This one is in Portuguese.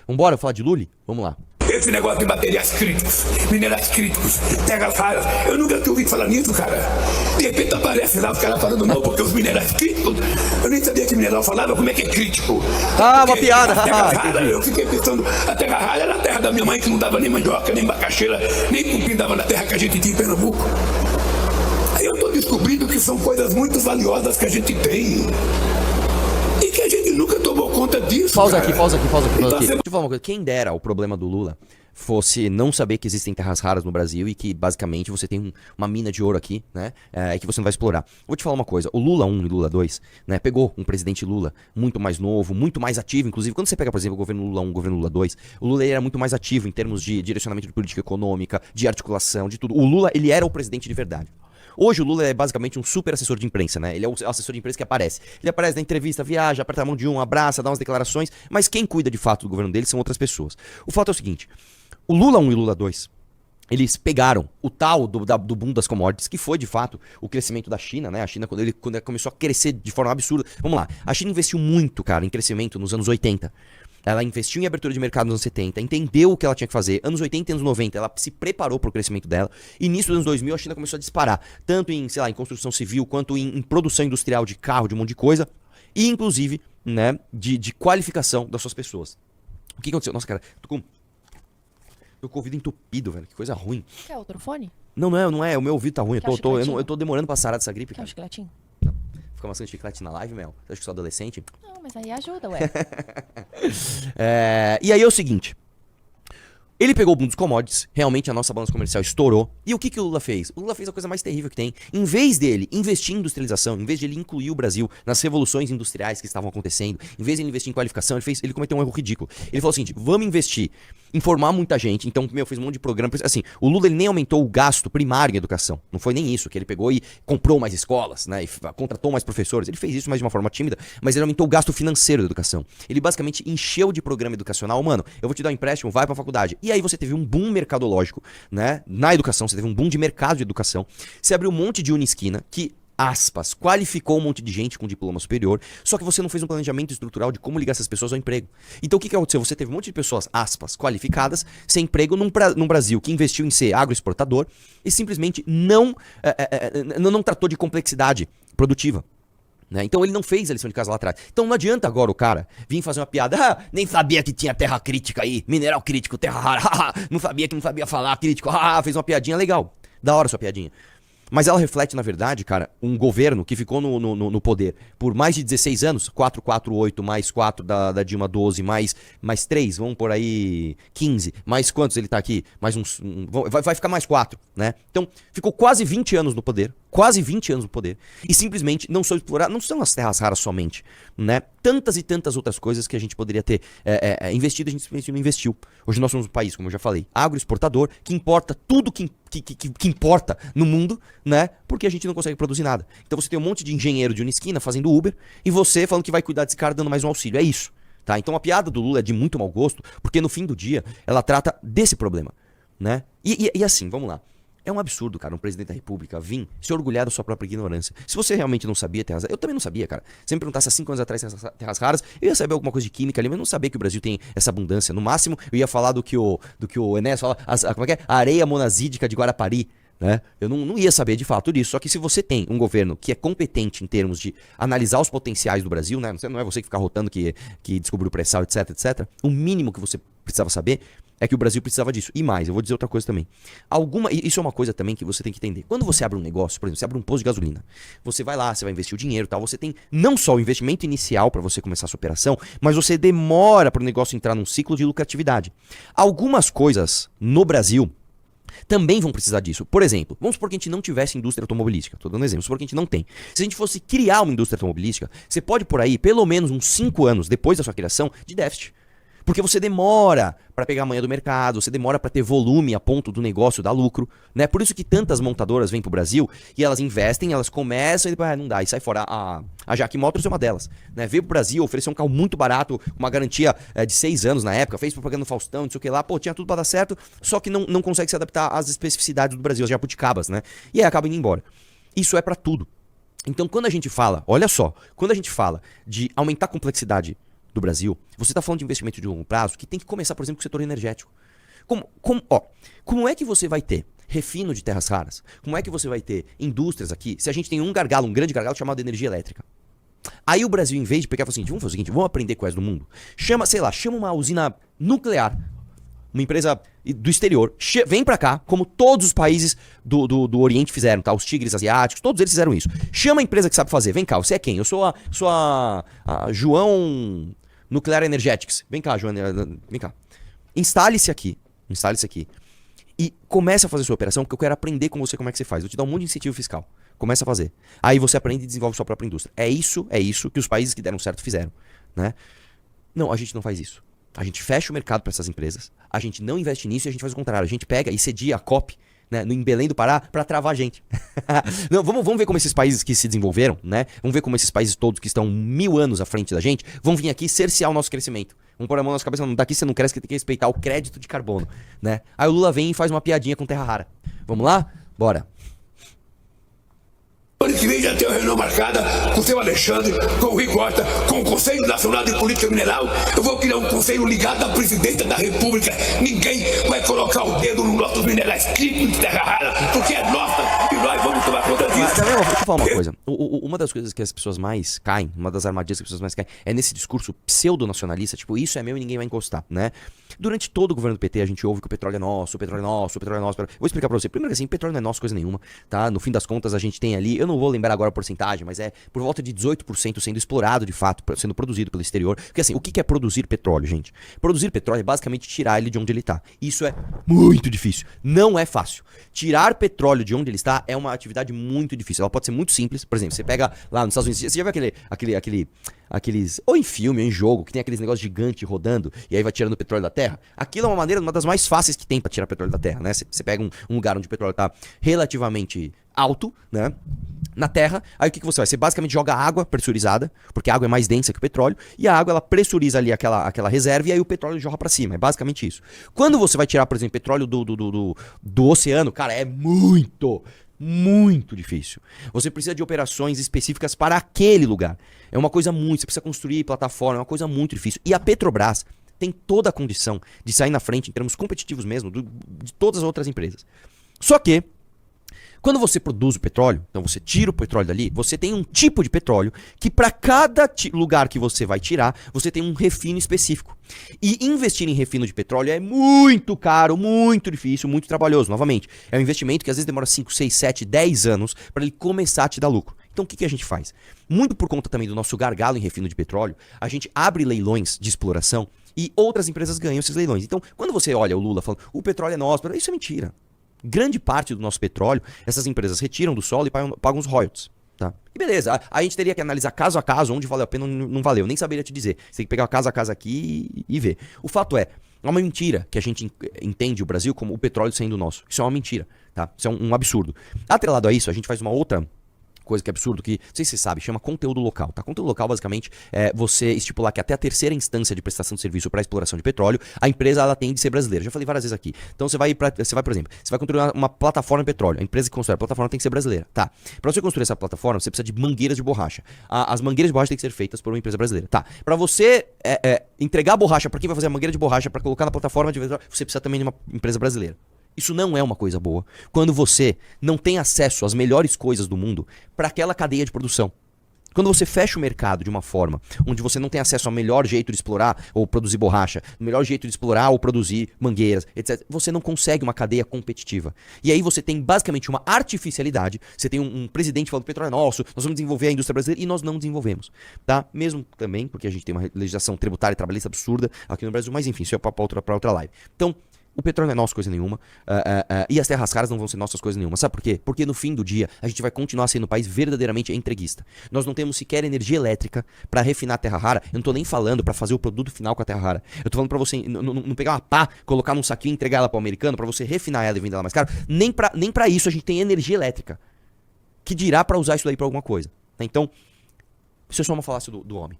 Vambora falar de Lully? Vamos lá. Esse negócio de materiais críticos, minerais críticos, terras raras, eu nunca tinha ouvido falar nisso, cara. De repente aparece lá os caras falando não, porque os minerais críticos, eu nem sabia que mineral falava, como é que é crítico. Ah, porque uma piada. Eu fiquei pensando, a terra rara era a terra da minha mãe que não dava nem mandioca, nem macaxeira, nem cupim dava na terra que a gente tinha em Pernambuco. Aí eu tô descobrindo que são coisas muito valiosas que a gente tem. E que a gente nunca tomou conta disso. Pausa cara. aqui. Deixa eu falar uma coisa. Quem dera o problema do Lula fosse não saber que existem terras raras no Brasil e que basicamente você tem uma mina de ouro aqui, né? E que você não vai explorar. Vou te falar uma coisa, o Lula 1 e Lula 2, né? Pegou um presidente Lula muito mais novo, muito mais ativo, inclusive quando você pega, por exemplo, o governo Lula 1 e o governo Lula 2, o Lula era muito mais ativo em termos de direcionamento de política econômica, de articulação, de tudo. O Lula, ele era o presidente de verdade. Hoje o Lula é basicamente um super assessor de imprensa, né? Ele é o assessor de imprensa que aparece. Ele aparece na entrevista, viaja, aperta a mão de um, abraça, dá umas declarações, mas quem cuida de fato do governo dele são outras pessoas. O fato é o seguinte, o Lula 1 e o Lula 2, eles pegaram o tal do boom das commodities, que foi de fato o crescimento da China, né? A China, quando ele começou a crescer de forma absurda. Vamos lá, a China investiu muito, cara, em crescimento nos anos 80. Ela investiu em abertura de mercado nos anos 70, entendeu o que ela tinha que fazer. Anos 80 e anos 90, ela se preparou para o crescimento dela. E nisso dos anos 2000, a China começou a disparar. Tanto em, sei lá, em construção civil, quanto em produção industrial de carro, de um monte de coisa. E, inclusive, né, de qualificação das suas pessoas. O que aconteceu? Nossa, cara, tô com o ouvido entupido, velho. Que coisa ruim. Quer outro fone? Não é. O meu ouvido tá ruim. Quer Eu tô demorando pra sarar dessa gripe, Quer um cara. chicletinho? Fica maçã de chiclete na live, Mel? Você acha que sou adolescente? Não, mas aí ajuda, ué. E aí é o seguinte. Ele pegou o boom dos commodities, realmente a nossa balança comercial estourou. E o que o Lula fez? O Lula fez a coisa mais terrível que tem. Em vez dele investir em industrialização, em vez de ele incluir o Brasil nas revoluções industriais que estavam acontecendo, em vez de ele investir em qualificação, ele cometeu um erro ridículo. Ele falou o seguinte, vamos investir em formar muita gente. Então, fez um monte de programa. Assim, o Lula ele nem aumentou o gasto primário em educação. Não foi nem isso, que ele pegou e comprou mais escolas, né? E contratou mais professores. Ele fez isso, mas de uma forma tímida. Mas ele aumentou o gasto financeiro da educação. Ele basicamente encheu de programa educacional. Mano, eu vou te dar um empréstimo, vai pra faculdade. E aí você teve um boom mercadológico, né? Na educação, você teve um boom de mercado de educação. Você abriu um monte de Unisquina que, aspas, qualificou um monte de gente com diploma superior, só que você não fez um planejamento estrutural de como ligar essas pessoas ao emprego. Então o que aconteceu? Você teve um monte de pessoas, aspas, qualificadas, sem emprego num Brasil que investiu em ser agroexportador e simplesmente não tratou de complexidade produtiva. Né? Então ele não fez a lição de casa lá atrás. Então não adianta agora o cara vir fazer uma piada. Nem sabia que tinha terra crítica aí, mineral crítico, terra rara. Não sabia que não sabia falar crítico. Fez uma piadinha legal. Da hora sua piadinha. Mas ela reflete, na verdade, cara, um governo que ficou no poder por mais de 16 anos, 448 mais 4 da Dilma 12, mais 3, vamos por aí 15, mais quantos ele tá aqui? Mais uns, vai ficar mais 4, né? Então, ficou quase 20 anos no poder, e simplesmente não soube explorar, não são as terras raras somente, né? Tantas e tantas outras coisas que a gente poderia ter investido, a gente simplesmente não investiu. Hoje nós somos um país, como eu já falei, agroexportador, que importa tudo que importa no mundo, né? Porque a gente não consegue produzir nada. Então você tem um monte de engenheiro de Unisquina fazendo Uber e você falando que vai cuidar desse cara dando mais um auxílio. É isso, tá? Então a piada do Lula é de muito mau gosto, porque no fim do dia ela trata desse problema, né? E assim, vamos lá. É um absurdo, cara, um presidente da república vir se orgulhar da sua própria ignorância. Se você realmente não sabia terras raras, eu também não sabia, cara. Se me perguntasse há 5 anos atrás terras raras, eu ia saber alguma coisa de química ali, mas não sabia que o Brasil tem essa abundância. No máximo, eu ia falar do que o Enéas fala, como é que é? A areia monazídica de Guarapari, né? Eu não ia saber de fato disso. Só que se você tem um governo que é competente em termos de analisar os potenciais do Brasil, né? Não é você que fica rotando que descobriu o pré-sal, etc, etc. O mínimo que você precisava saber é que o Brasil precisava disso. E mais, eu vou dizer outra coisa também. Isso é uma coisa também que você tem que entender. Quando você abre um negócio, por exemplo, você abre um posto de gasolina, você vai lá, você vai investir o dinheiro e tal, você tem não só o investimento inicial para você começar a sua operação, mas você demora para o negócio entrar num ciclo de lucratividade. Algumas coisas no Brasil também vão precisar disso. Por exemplo, vamos supor que a gente não tivesse indústria automobilística. Tô dando exemplo, vamos supor que a gente não tem. Se a gente fosse criar uma indústria automobilística, você pode por aí, pelo menos uns 5 anos depois da sua criação, de déficit. Porque você demora para pegar a manha do mercado, você demora para ter volume a ponto do negócio dar lucro, né? Por isso que tantas montadoras vêm pro Brasil e elas investem, elas começam e depois não dá, e sai fora. A Jaque Motors é uma delas, né? Veio pro Brasil, ofereceu um carro muito barato, uma garantia de 6 anos na época, fez propaganda no Faustão, não sei o que lá, pô, tinha tudo para dar certo, só que não consegue se adaptar às especificidades do Brasil, as jabuticabas, né? E aí acaba indo embora. Isso é para tudo. Então quando a gente fala, olha só, quando a gente fala de aumentar a complexidade do Brasil, você tá falando de investimento de longo prazo que tem que começar, por exemplo, com o setor energético. Como é que você vai ter refino de terras raras? Como é que você vai ter indústrias aqui se a gente tem um gargalo, um grande gargalo chamado energia elétrica? Aí o Brasil, em vez de pegar e falar assim, vamos fazer o seguinte, vamos aprender coisas do mundo. Chama uma usina nuclear, uma empresa do exterior, vem pra cá, como todos os países do Oriente fizeram, tá? Os tigres asiáticos, todos eles fizeram isso. Chama a empresa que sabe fazer, vem cá, você é quem? Eu sou a João Nuclear Energetics. Vem cá, João, vem cá. Instale-se aqui. E comece a fazer sua operação, porque eu quero aprender com você como é que você faz. Vou te dar um monte de incentivo fiscal. Começa a fazer. Aí você aprende e desenvolve sua própria indústria. É isso que os países que deram certo fizeram, né? Não, a gente não faz isso. A gente fecha o mercado para essas empresas, a gente não investe nisso e a gente faz o contrário. A gente pega e cedia a COP, né, em Belém do Pará para travar a gente. Não, vamos ver como esses países que se desenvolveram, né? Vamos ver como esses países todos que estão 1000 anos à frente da gente vão vir aqui cercear o nosso crescimento. Vamos pôr a mão na nossa cabeça, não, daqui você não cresce, que tem que respeitar o crédito de carbono, né? Aí o Lula vem e faz uma piadinha com terra rara. Vamos lá? Bora. Ano que vem já tem a reunião marcada com o seu Alexandre, com o Rui Costa, com o Conselho Nacional de Política Mineral. Eu vou criar um conselho ligado à presidenta da República. Ninguém vai colocar o dedo nos nossos minerais críticos de terra rara, porque é nossa e nós vamos tomar conta disso. Mas, deixa eu falar uma coisa. Uma das coisas que as pessoas mais caem, uma das armadilhas que as pessoas mais caem, é nesse discurso pseudo-nacionalista, tipo, isso é meu e ninguém vai encostar, né? Durante todo o governo do PT, a gente ouve que o petróleo é nosso, o petróleo é nosso, o petróleo é nosso. Vou explicar pra você. Primeiro que assim, petróleo não é nosso coisa nenhuma, tá? No fim das contas, a gente tem ali, eu não vou lembrar agora a porcentagem, mas é por volta de 18% sendo explorado de fato, sendo produzido pelo exterior. Porque assim, o que é produzir petróleo, gente? Produzir petróleo é basicamente tirar ele de onde ele tá. Isso é muito difícil. Não é fácil. Tirar petróleo de onde ele está é uma atividade muito difícil. Ela pode ser muito simples. Por exemplo, você pega lá nos Estados Unidos, você já viu aqueles, ou em filme, ou em jogo, que tem aqueles negócios gigantes rodando e aí vai tirando o petróleo da terra? Aquilo é uma das mais fáceis que tem pra tirar petróleo da terra, né? Você pega um lugar onde o petróleo tá relativamente alto, né? Na terra, aí o que você faz? Você basicamente joga água pressurizada, porque a água é mais densa que o petróleo, e a água ela pressuriza ali aquela reserva e aí o petróleo jorra pra cima. É basicamente isso. Quando você vai tirar, por exemplo, petróleo do oceano, cara, é muito difícil. Você precisa de operações específicas para aquele lugar. É uma coisa você precisa construir plataforma, é uma coisa muito difícil. E a Petrobras tem toda a condição de sair na frente em termos competitivos mesmo de todas as outras empresas. Só que quando você produz o petróleo, então você tira o petróleo dali, você tem um tipo de petróleo que para cada lugar que você vai tirar, você tem um refino específico. E investir em refino de petróleo é muito caro, muito difícil, muito trabalhoso. Novamente, é um investimento que às vezes demora 5, 6, 7, 10 anos para ele começar a te dar lucro. Então o que a gente faz? Muito por conta também do nosso gargalo em refino de petróleo, a gente abre leilões de exploração e outras empresas ganham esses leilões. Então, quando você olha o Lula falando, o petróleo é nosso, isso é mentira. Grande parte do nosso petróleo, essas empresas retiram do solo e pagam os royalties. Tá? E beleza, a gente teria que analisar caso a caso onde valeu a pena ou não valeu. Nem saberia te dizer. Você tem que pegar caso a caso aqui e ver. O fato é uma mentira que a gente entende o Brasil como o petróleo sendo nosso. Isso é uma mentira, tá? Isso é um absurdo. Atrelado a isso, a gente faz uma outra coisa que é absurdo, que, não sei se você sabe, chama conteúdo local, tá? Conteúdo local, basicamente, é você estipular que até a terceira instância de prestação de serviço para exploração de petróleo, a empresa, ela tem de ser brasileira. Já falei várias vezes aqui. Então, você vai, por exemplo, você vai construir uma plataforma de petróleo. A empresa que constrói a plataforma tem que ser brasileira. Tá. Para você construir essa plataforma, você precisa de mangueiras de borracha. As mangueiras de borracha têm que ser feitas por uma empresa brasileira. Tá. Para você entregar a borracha para quem vai fazer a mangueira de borracha para colocar na plataforma de petróleo, você precisa também de uma empresa brasileira. Isso não é uma coisa boa quando você não tem acesso às melhores coisas do mundo para aquela cadeia de produção. Quando você fecha o mercado de uma forma onde você não tem acesso ao melhor jeito de explorar ou produzir borracha, o melhor jeito de explorar ou produzir mangueiras, etc., você não consegue uma cadeia competitiva. E aí você tem basicamente uma artificialidade. Você tem um presidente falando que o petróleo é nosso, nós vamos desenvolver a indústria brasileira e nós não desenvolvemos. Tá? Mesmo também porque a gente tem uma legislação tributária e trabalhista absurda aqui no Brasil, mas enfim, isso é para outra live. Então, o petróleo não é nosso coisa nenhuma, e as terras raras não vão ser nossas coisas nenhuma. Sabe por quê? Porque no fim do dia, a gente vai continuar sendo um país verdadeiramente entreguista. Nós não temos sequer energia elétrica para refinar a terra rara. Eu não tô nem falando para fazer o produto final com a terra rara. Eu tô falando para você não pegar uma pá, colocar num saquinho e entregar ela para o americano, para você refinar ela e vender ela mais caro. Nem pra isso a gente tem energia elétrica. Que dirá para usar isso daí para alguma coisa. Então, isso é só uma falácia do homem.